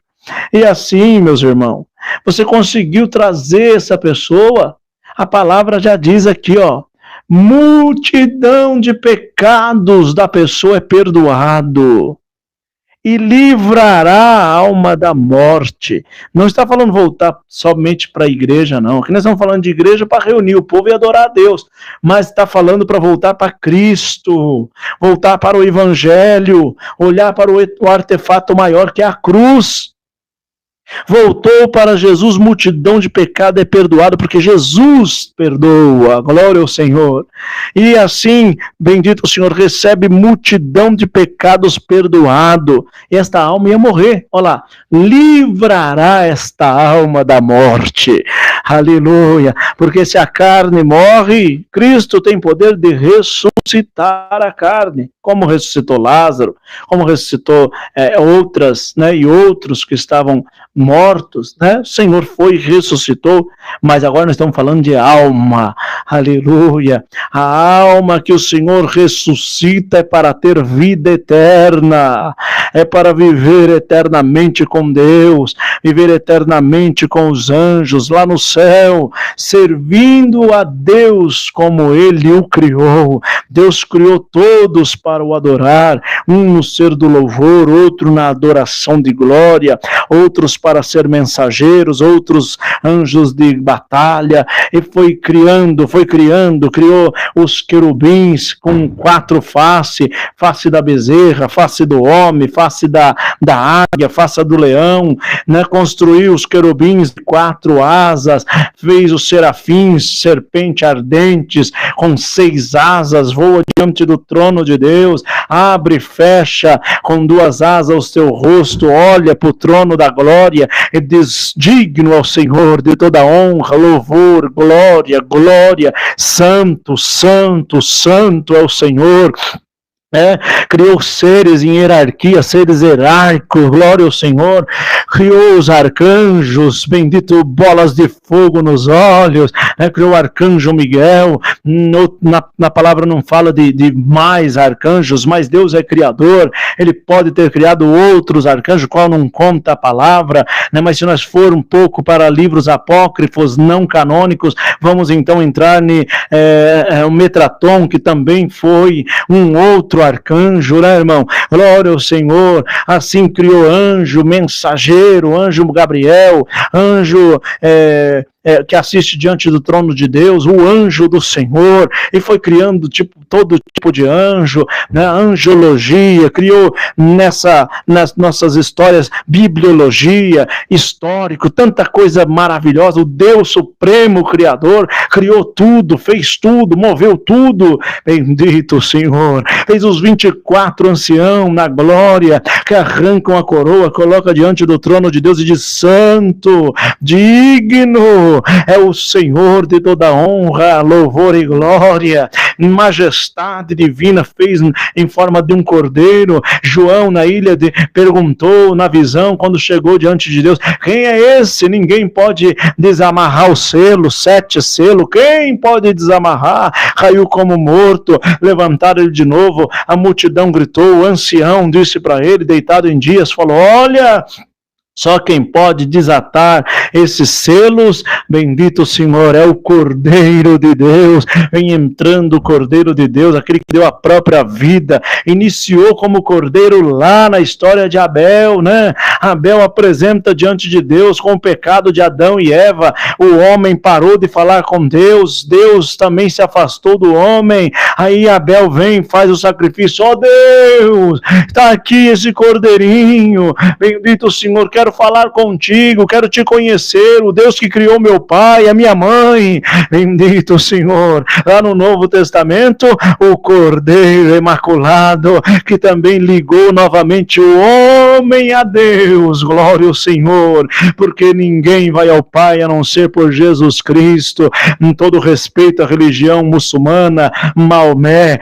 E assim, meus irmãos, você conseguiu trazer essa pessoa, a palavra já diz aqui, ó, multidão de pecados da pessoa é perdoado e livrará a alma da morte. Não está falando voltar somente para a igreja, não. Aqui nós estamos falando de igreja para reunir o povo e adorar a Deus, mas está falando para voltar para Cristo, voltar para o Evangelho, olhar para o artefato maior que é a cruz. Voltou para Jesus, multidão de pecado é perdoado, porque Jesus perdoa, glória ao Senhor. E assim, bendito o Senhor, recebe multidão de pecados perdoado. E esta alma ia morrer, olha lá, livrará esta alma da morte. Aleluia, porque se a carne morre, Cristo tem poder de ressuscitar a carne, como ressuscitou Lázaro, como ressuscitou outras, né, e outros que estavam mortos, né? O Senhor foi e ressuscitou, mas agora nós estamos falando de alma. aleluia. A alma que o Senhor ressuscita é para ter vida eterna, é para viver eternamente com Deus, viver eternamente com os anjos lá no céu, servindo a Deus como Ele o criou. Deus criou todos para o adorar, um no ser do louvor, outro na adoração de glória, outros para ser mensageiros, outros anjos de batalha, e foi criando, criou os querubins com 4 faces, face da bezerra, face do homem, face da águia, face do leão, né? Construiu os querubins de 4 asas, fez os serafins, serpente ardentes, com 6 asas, voa diante do trono de Deus, abre e fecha com 2 asas o seu rosto, olha para o trono da glória e diz: digno ao Senhor de toda honra, louvor, glória, glória, santo, santo, santo é o Senhor. Criou seres em hierarquia, seres hierárquicos, glória ao Senhor, criou os arcanjos, bendito, bolas de fogo nos olhos, criou o arcanjo Miguel, na palavra não fala de mais arcanjos, mas Deus é criador, Ele pode ter criado outros arcanjos, qual não conta a palavra, né? Mas se nós for um pouco para livros apócrifos, não canônicos, vamos então entrar no Metraton, que também foi um outro arcanjo, né, irmão? Glória ao Senhor. Assim criou anjo, mensageiro, anjo Gabriel, anjo que assiste diante do trono de Deus, o anjo do Senhor, e foi criando todo tipo de anjo, né? Angiologia, criou nas nossas histórias, bibliologia, histórico, tanta coisa maravilhosa. O Deus Supremo Criador criou tudo, fez tudo, moveu tudo, bendito o Senhor. Fez os 24 anciãos na glória, que arrancam a coroa, coloca diante do trono de Deus e diz: santo, digno é o Senhor de toda honra, louvor e glória, majestade divina, fez em forma de um cordeiro. João na ilha perguntou na visão, quando chegou diante de Deus: quem é esse? Ninguém pode desamarrar o selo, 7 selos, quem pode desamarrar? Caiu como morto, levantaram ele de novo, a multidão gritou, o ancião disse para ele, deitado em dias, falou: olha, só quem pode desatar esses selos, bendito o Senhor, é o Cordeiro de Deus. Vem entrando o Cordeiro de Deus, aquele que deu a própria vida, iniciou como Cordeiro lá na história de Abel, né? Abel apresenta diante de Deus com o pecado de Adão e Eva, o homem parou de falar com Deus, Deus também se afastou do homem, aí Abel vem, faz o sacrifício: ó Deus, está aqui esse Cordeirinho, bendito o Senhor, quero falar contigo, quero te conhecer, o Deus que criou meu pai, a minha mãe, bendito o Senhor. Lá no Novo Testamento, o Cordeiro Imaculado, que também ligou novamente o homem a Deus, glória ao Senhor, porque ninguém vai ao Pai a não ser por Jesus Cristo. Em todo respeito à religião muçulmana, Maomé,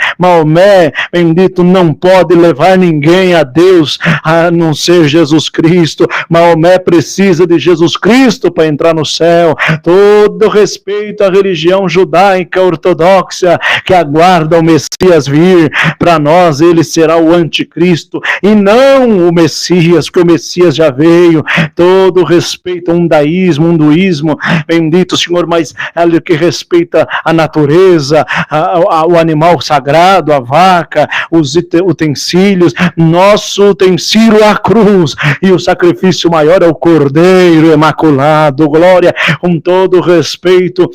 bendito, não pode levar ninguém a Deus a não ser Jesus Cristo. Maomé precisa de Jesus Cristo para entrar no céu. Todo respeito à religião judaica ortodoxa, que aguarda o Messias vir, para nós ele será o anticristo e não o Messias, porque o Messias já veio. Todo respeito ao hinduísmo, bendito Senhor, mas ele que respeita a natureza, o animal sagrado, a vaca, os utensílios, nosso utensílio é a cruz, e o sacrifício maior é o Cordeiro Imaculado, glória, com todo respeito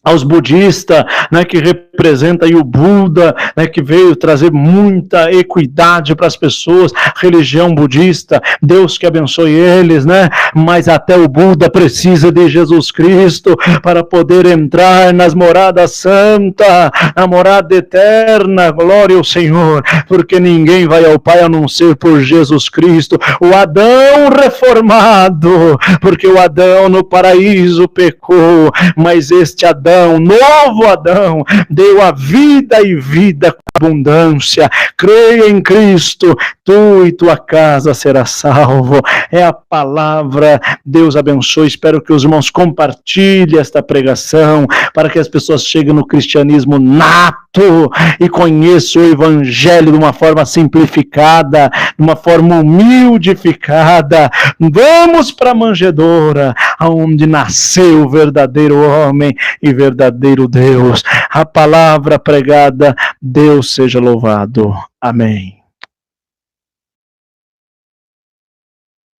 aos budistas, né, que representa aí o Buda, né, que veio trazer muita equidade para as pessoas, religião budista, Deus que abençoe eles, né, mas até o Buda precisa de Jesus Cristo para poder entrar nas moradas santas, na morada eterna, glória ao Senhor, porque ninguém vai ao Pai a não ser por Jesus Cristo, o Adão reformado, porque o Adão no paraíso pecou, mas este Adão, novo Adão, deu a vida e vida abundância. Creia em Cristo, tu e tua casa será salvo. É a palavra. Deus abençoe. Espero que os irmãos compartilhem esta pregação para que as pessoas cheguem no cristianismo nato e conheçam o evangelho de uma forma simplificada, de uma forma humildificada. Vamos para a manjedoura, onde nasceu o verdadeiro homem e verdadeiro Deus. A palavra pregada, Deus seja louvado. Amém.